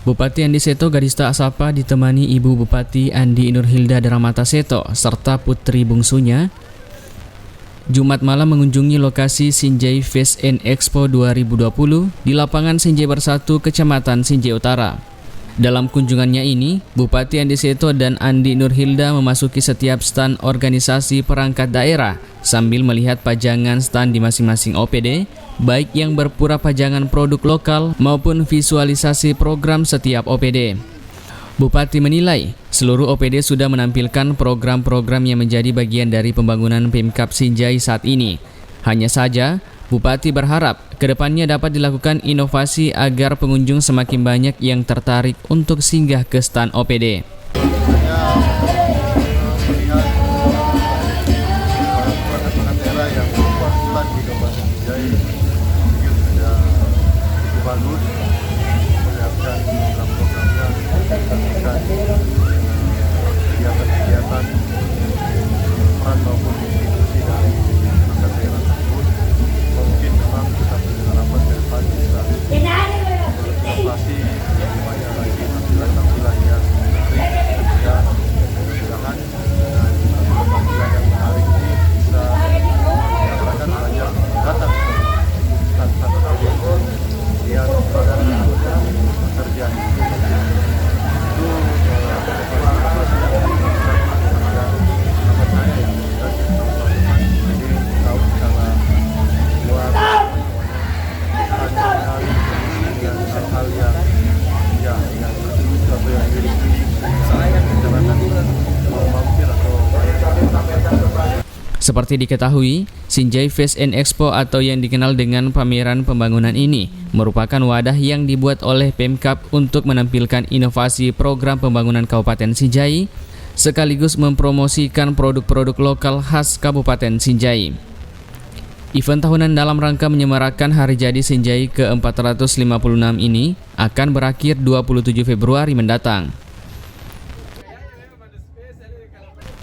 Bupati Andi Seto Gadista Asapa ditemani Ibu Bupati Andi Nurhilda Daramata Seto serta putri bungsunya Jumat malam mengunjungi lokasi Sinjai Face and Expo 2020 di lapangan Sinjai Bersatu, Kecamatan Sinjai Utara. Dalam kunjungannya ini, Bupati Andi Seto dan Andi Nurhilda memasuki setiap stan organisasi perangkat daerah sambil melihat pajangan stan di masing-masing OPD, baik yang berpura pajangan produk lokal maupun visualisasi program setiap OPD. Bupati menilai seluruh OPD sudah menampilkan program-program yang menjadi bagian dari pembangunan Pemkab Sinjai saat ini. Hanya saja, Bupati berharap kedepannya dapat dilakukan inovasi agar pengunjung semakin banyak yang tertarik untuk singgah ke stan OPD. Kegiatan peran maupun institusi dari perangkat daerah tersebut mungkin memang kita punya harapan ke depan bisa berinovasi lebih banyak lagi tampilan-tampilan yang menarik dan mudah-mudahan dengan tampilan yang menarik ini bisa masyarakat banyak datang ke stan-stan yang bekerja Seperti diketahui, Sinjai Face and Expo atau yang dikenal dengan pameran pembangunan ini merupakan wadah yang dibuat oleh Pemkab untuk menampilkan inovasi program pembangunan Kabupaten Sinjai sekaligus mempromosikan produk-produk lokal khas Kabupaten Sinjai. Event tahunan dalam rangka menyemarakan Hari Jadi Sinjai ke-456 ini akan berakhir 27 Februari mendatang.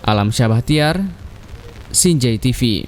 Alam Syah Bahtiar, Sinjai TV.